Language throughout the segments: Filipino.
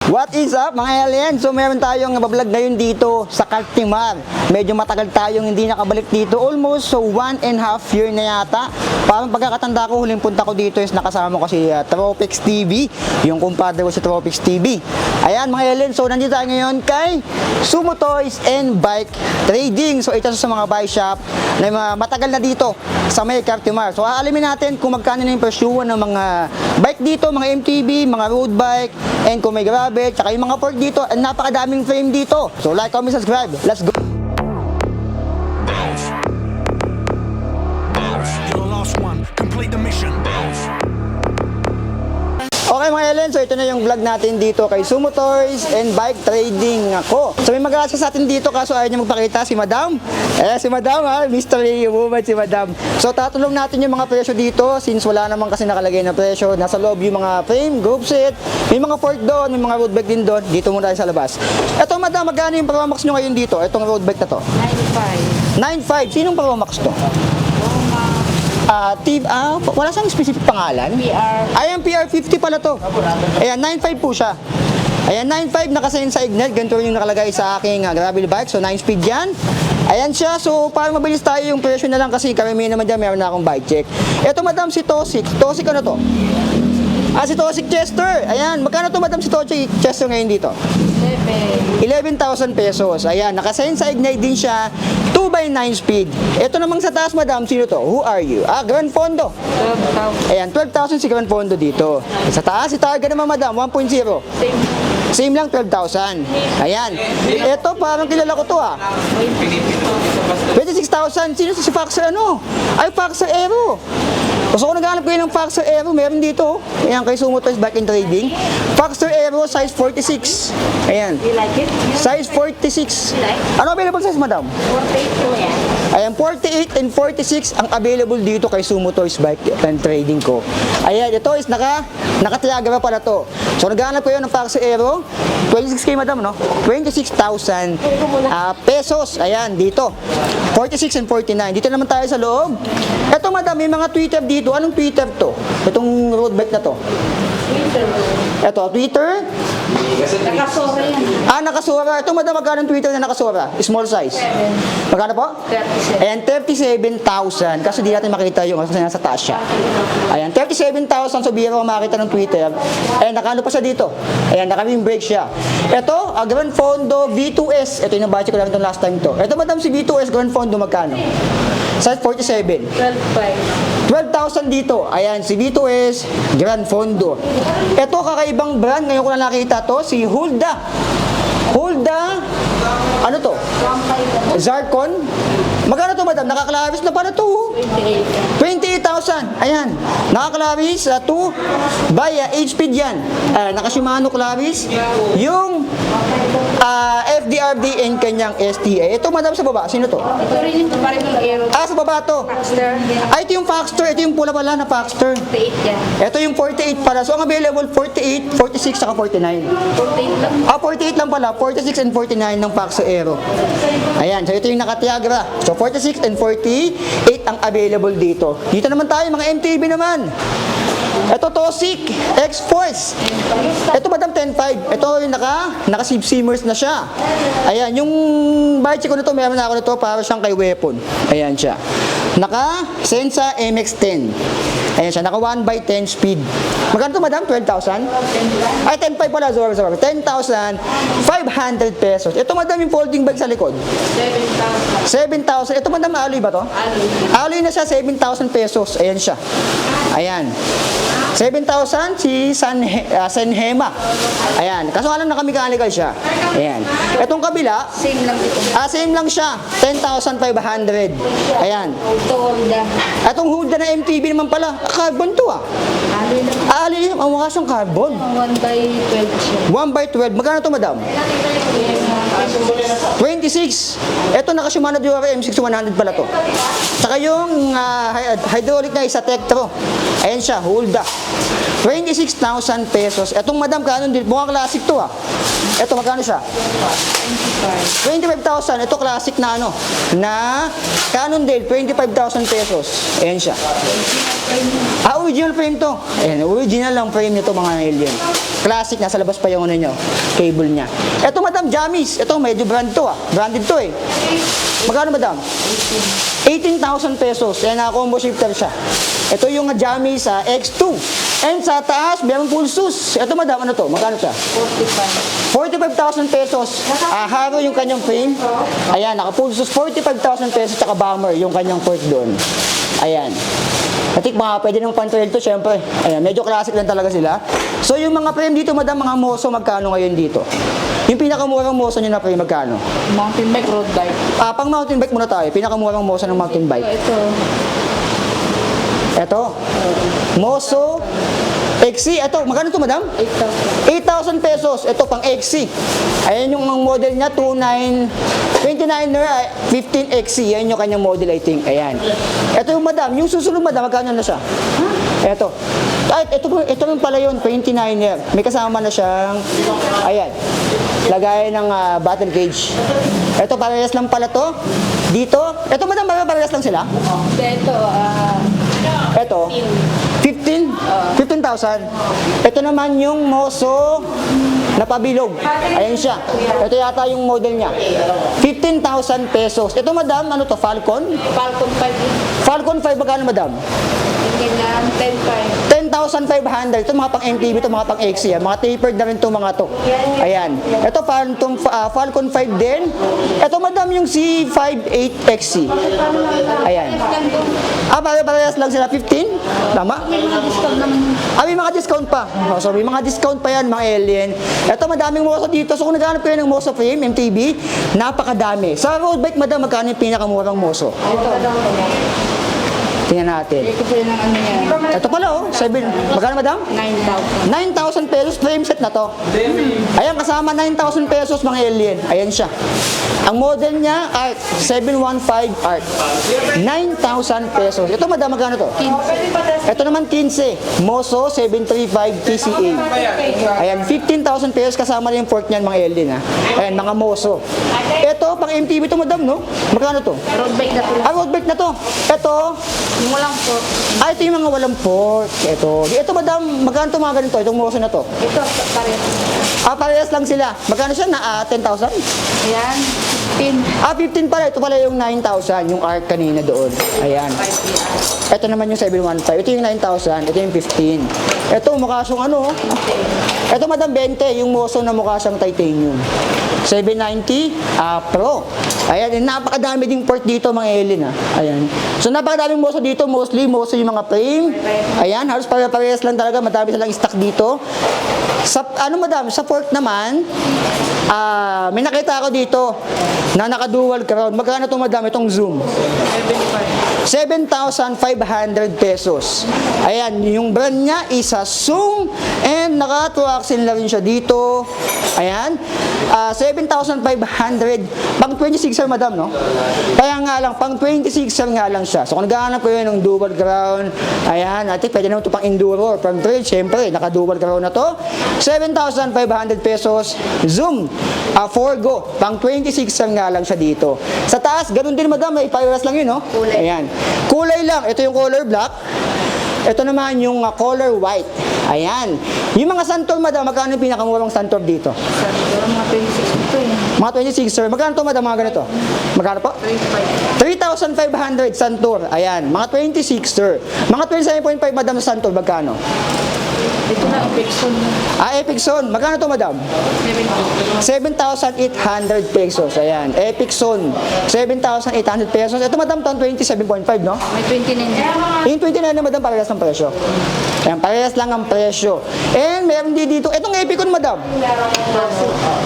What is up mga alien? So meron tayong nabablog ngayon dito sa Cartimar. Medyo matagal tayong hindi nakabalik dito. Almost 1.5 year na yata. Parang pagkakatanda ko, huling punta ko dito is nakasama ko si Tropics TV. Yung kumpadre ko si Tropics TV. Ayan mga alien, so nandito tayo ngayon kay Sumo Toys and Bike Trading. So ito sa mga bike shop na matagal na dito sa may Cartimar. So aalamin natin kung magkano na yung presyuhan ng mga bike dito, mga MTB, mga road bike, and kung may grabe, tsaka yung mga fork dito, and napakadaming frame dito. So like, comment, subscribe. Let's go! You're the last one. Complete the mission. Okay mga alien, so ito na yung vlog natin dito kay Sumo Toys and Bike Trading ako. So may mag-aasa sa atin dito kaso ayaw niya magpakita si Madam. Si Madam ha, mystery woman si Madam. So tatulong natin yung mga presyo dito since wala naman kasi nakalagay na presyo. Nasa loob yung mga frame, group set, may mga fork doon, may mga road bike din doon. Dito muna tayo sa labas. Ito Madam, magkano yung Promax nyo ngayon dito? Itong road bike na to? 95. 9.5. Sinong Promax to? Wala siyang specific pangalan. PR. Ayan, PR50 pala to. Ayan, 9.5 po siya. Ayan, 9.5 nakasign sa Ignite. Ganito rin yung nakalagay sa aking gravel bike. So, 9-speed yan. Ayan siya. So, para mabilis tayo yung presyo na lang kasi karamihan naman dyan, meron na akong bike check. Ito, Madam, si Tosik. Tosik ano to? Si Tosik Chester. Ayan, magkano to, Madam, si Tosik Chester ngayon dito? 11,000 pesos. Ayan, nakasign sa Ignite din siya. 2x9 speed. Ito namang sa taas, Madam, sino to? Who are you? Grand Fondo. 12,000. Ayan, 12,000 si Grand Fondo dito. Sa taas, si Targa naman, Madam, 1.0. Same lang, 12,000. Ayan. Ito, parang kilala ko to 26,000. Sino si Foxer ano? Ay, Foxer Aero. Gusto ko naghanap kayo ng Foxer Aero. Meron dito. Ayan, kay Sumo Toys Bike and Trading. Foxer Aero, size 46. Ayan. You like it? Size 46. Ano available size, Madam? 48 po yan. Ayan, 48 and 46 ang available dito kay Sumo Toys Bike and Trading ko. Ayan, ito is nakatiyaga pa pala to. So, naghanap ko yun ng Foxer Aero. 26K, Madam, no? 26,000 pesos. Ayan, dito. 46 and 49. Dito naman tayo sa loob. Ito, Madam, may mga Twitter dito. Anong Twitter to? Itong road bike na to. Twitter. Ito, Twitter. Nakasura yan. Nakasura. Ito, Madam, magkano ang Twitter na nakasura? Small size. 7. Magkano po? 37. Ayan, 37,000. Kasi di natin makita yung kasi nasa taas siya. Ayan, 37,000. So, biro ko makita ng Twitter. Ayan, nakano pa siya dito. Ayan, naka-rim brake siya. Ito, Grand Fondo V2S. Ito yung nabati ko lang itong last time to. Ito, Madam, si V2S Grand Fondo magkano? Size 47. 12.5. 12,000 dito. Ayan, si V2S Grand Fondo. Ito, kakaibang brand. Ngayon ko na nakita to. Si Hulda. Hulda. Ano to? 1.5. Zarcon. Magkano to, Madam? Nakaklaris na pala to. 28. 28,000. Ayan. Nakaklaris 2 by 8 speed yan. Naka-Shimano Claris. Yung FDRD and kanyang STA. Ito, Madam, sa baba. Sino to? Ito rin yung parang yung aero. Sa baba to. Baxter. Ito yung Foxter. Ito yung pula pala na Foxter. 48 yan. Ito yung 48 pala. So, ang available 48, 46, saka 49. 48 lang. 48 lang pala. 46 and 49 ng Foxer Aero. Ayan. So, ito yung nakatiagra. So, 46 and 48 ang available dito. Dito naman tayo, mga MTB naman. Ito, Tosik X-Force. Ito, Madam, 10.5. Ito yung naka-sip-simmers na siya. Ayan, yung bike ko na to, meron na ako nito para siyang kay weapon. Ayan siya. Naka-Sensa MX-10. Ayan siya, naka 1x10 speed. Magkano to, Madam? 12,000? Ay, 10.5 pala, sorry. 10,500 pesos. Ito, Madam, yung folding bike sa likod. 7,000. 7,000. Ito, Madam, alloy ba to? Alloy na siya, 7,000 pesos. Ayan siya. Ayan. 7,000 si Sanhema. Ayan. Kaso nga lang naka-mechanical siya. Ayan. Itong kabila, Same lang dito. same lang siya. 10,500. Ayan. Ito, Honda. Itong Hulda na MTB naman pala. Carbon to Alloy lang. Alloy, ang mukha siyang carbon. 1x12 siya. 1x12. Magkano to, Madam? 26. Ito naka-Shimano Dura M6100 pala to. Saka yung hydraulic na isa Tektro. Ayan siya, Hulda. 26,000 pesos. Etong Madam, kanon din. Mukhang classic to Ito, magkano siya? 25,000. Ito classic na na Cannondale, 25,000 pesos. Ayan siya. Original frame to. Ayan, original lang frame nito mga alien. Classic, nasa labas pa yung ano nyo, cable niya. Ito madam, Jamis. Ito, medyo brand to ah. Branded to eh. Magkano madam? 18,000 pesos. Yan, combo shifter siya. Ito yung Jamis X2. And sa taas, meron pulsus. Ito madam, ano to? Magkano siya? 45,000 pesos. Haro yung kanyang frame. Ayan, naka-pulsus 45,000 pesos. Tsaka bomber yung kanyang port doon. Ayan. Atik, mga pwede nang pan-trail to, syempre. Ayan, medyo classic lang talaga sila. So, yung mga frame dito, madam, mga Moso, magkano ngayon dito? Yung pinakamurang Moso nyo na frame, magkano? Mountain bike, road bike. Pang mountain bike muna tayo. Pinakamurang Moso ng mountain bike. Ito. Moso XC. Ito, magkano to, madam? 8,000 pesos. Ito, pang XC. Ayan yung model niya, 29er 15XC. Yan yung kanyang model, I think. Ayan. Ito yung madam. Yung susunod, madam, magkano na siya? Ito. Ito rin pala yun, 29er. May kasama na siyang, ayan, lagay ng battle cage. Ito, parehas lang pala to. Dito. Ito, madam, parehas lang sila? Ito, 15,000. Ito naman yung Moso na pabilog. Ayan siya. Ito yata yung model niya. 15,000 pesos. Ito madam, ano to? Falcon? Falcon 5. Falcon 5, magkano madam? Hindi na, 10,500. 10,500. Ito mga pang MTV, ito mga pang XC. Mga tapered na rin ito mga to. Ayan. Ito Falcon 5 din. Ito madam yung C58XC. Ayan. Parehas lang sila. 15? Tama? May mga discount naman. May mga discount pa. Oh, sorry, mga discount pa yan, mga alien. Ito, madaming Moso dito. So, kung naghanap kayo ng Moso frame, MTB, napakadami. Sa road bike, madam, magkano yung pinakamurang Moso? Tingnan natin. Ito po yun ang ano niya. Ito pala, oh. Magkano, madam? 9,000. 9,000 pesos frame set na to. Ayan, kasama 9,000 pesos, mga alien. Ayan siya. Ang model niya, Art. 715 Art. 9,000 pesos. Ito, madam, magkano to? Ito naman, 15. Moso 735 TCA. Ayan, 15,000 pesos kasama rin yung port niyan, mga alien, ha. Ayan, mga Moso. Ito, pang MTV to, madam, no? Magkano to? Road bike na po. Road bike na to. Ito, Yung walang port. ito yung mga walang port. Ito madam, magkano to mga ganito? Itong Moso na to. Ito, parehas. Parehas lang sila. Magkano siya? Na 10,000? Ayan, 15. 15 pala. Ito pala yung 9,000. Yung ARC kanina doon. Ayan. Ito naman yung 715. Ito yung 9,000. Ito yung 15. Ito, mukha siyang ano. Ito madam, 20. Yung Moso na mukha siyang titanium. 790 Pro. Ayan, napakadami ding port dito mga alien, ha. Ayan. So napakadaming Moso dito, mostly Moso yung mga frame. Ayan, halos parehas lang talaga, madami silang stock dito. Sa madam, sa port naman, may nakita ako dito na naka-dual crown. Magkano to madam itong Zoom? 7,500 pesos. Ayan, yung brand niya is Zoom and naka-truaxin na rin siya dito. Ayan. 7,500 pang 26er madam, no? Kaya nga lang, pang 26er nga lang siya. So kung naghahanap ko yun ng dual crown, ayan, natin pwede naman ito pang enduro or pang trail, syempre, naka-dual crown na to. 7,500 pesos. Zoom, Forgo, pang 26er nga lang siya dito. Sa taas, ganun din madam, may iparas lang yun, no? Kulay. Ayan. Kulay lang, ito yung color black. Ito naman yung color white. Ayan. Yung mga Santor, madam, magkano yung pinakamurang Santor dito? Siguro mga 26 ito eh. Mga 26, sir. Magkano to, madam, mga ganito? Magkano po? 3,500 Santor. Ayan. Mga 26, sir. Mga 27.5, madam, sa Santor, magkano? Ito na, Pixon. Epicson. Magkano to, madam? 7,800 pesos. Ayan. Epicson. 7,800 pesos. Ito, madam, to 27.5, no? May 29. Yung 29 na, madam, parehas ng presyo. Ayan, parehas lang ang presyo. And meron din dito, itong Epicon, madam.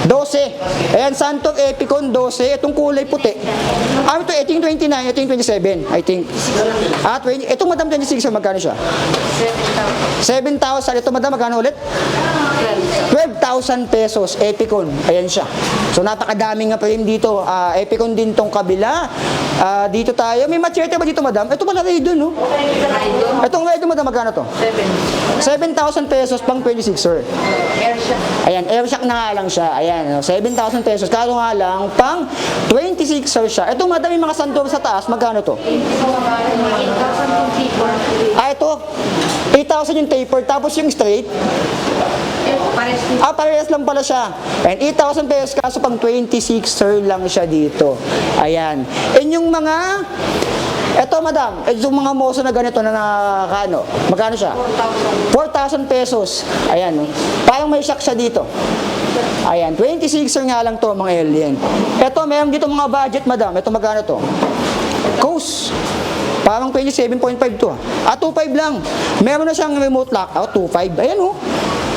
12. Ayan, Santor Epicon 12. Itong kulay puti. Ito yung 29, ito yung 27, I think. 20. Itong madam 26, magkano siya? 7,000. Ito madam, magkano ulit? 12,000 pesos, Epicon. Ayan siya. So napakadami nga pa rin dito. Epicon din tong kabila. Dito tayo. May machete ba dito, madam? Ito pala Raidon, no? Itong Raidon, madam, magkano to? 7,000 pesos pang 26, sir. Airshock. Ayan, airshock na nga lang siya. Ayan, 7,000 pesos. Kalo nga lang, pang 26, sir siya. Ito, madam, yung mga Santor sa taas, magkano to? 8,000 yung taper. Ito. 8,000 yung taper. Tapos yung straight, Ito Pares dito. Parehas lang pala siya. And 8,000 pesos kaso pang 26er lang siya dito. Ayan. And yung mga, eto madam, yung mga moso na ganito na nakakano, magkano siya? 4,000 pesos. Ayan, no? Parang may shock siya dito. Ayan, 26er nga lang to mga alien. Eto, meron dito mga budget madam. Eto magkano to? Coast. Parang 27.5 to. 2.5 lang. Meron na siyang remote lockout, 2.5. Ayan oh.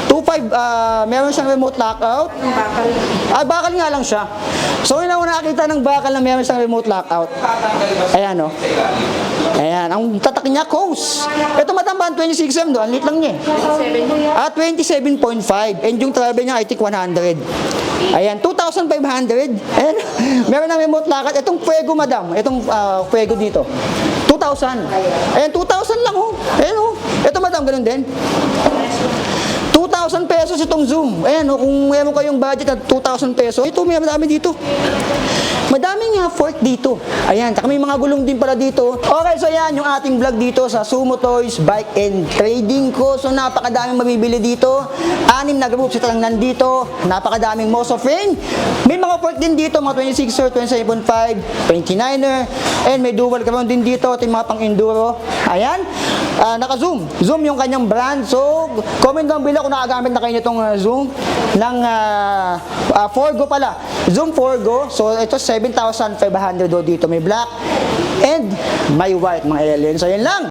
2.5, meron siyang remote lockout. Ang bakal. Bakal nga lang siya. So, yun ako nakakita ng bakal na meron siyang remote lockout. Ayan oh. Ayan, ang tatak niya, coast. Ito matambahan, 26M doon. Ang lit lang niya eh. 27.5. And yung travel niya, I think 100. Ayan, 2,500. Ayan, meron na remote lockout. Itong Fuego, madam. Itong Fuego dito. 2,000. Ayan, 2,000 lang oh. Ayan oh. Ito madam, ganun din. 2,000 pesos itong Zoom. Ayan oh, kung meron kayong budget at 2,000 pesos, ito may madami dito. Madaming fork dito. Ayan, saka may mga gulong din pala dito. Okay, so yan yung ating vlog dito sa Sumo Toys Bike and Trading ko. So napakadaming mabibili dito. 6 na groups ito lang nandito. Napakadaming most of ring. May mga fork din dito, mga 26er, 27.5, 29er. And may dual crown din dito. Ito yung mga pang enduro. Ayan. Naka-zoom. Zoom yung kanyang brand. So, comment down below kung nakagamit na kayo nitong Zoom ng Forgo pala. Zoom Forgo. So, ito 7,500 dito. May black and may white mga alien. So, yun lang.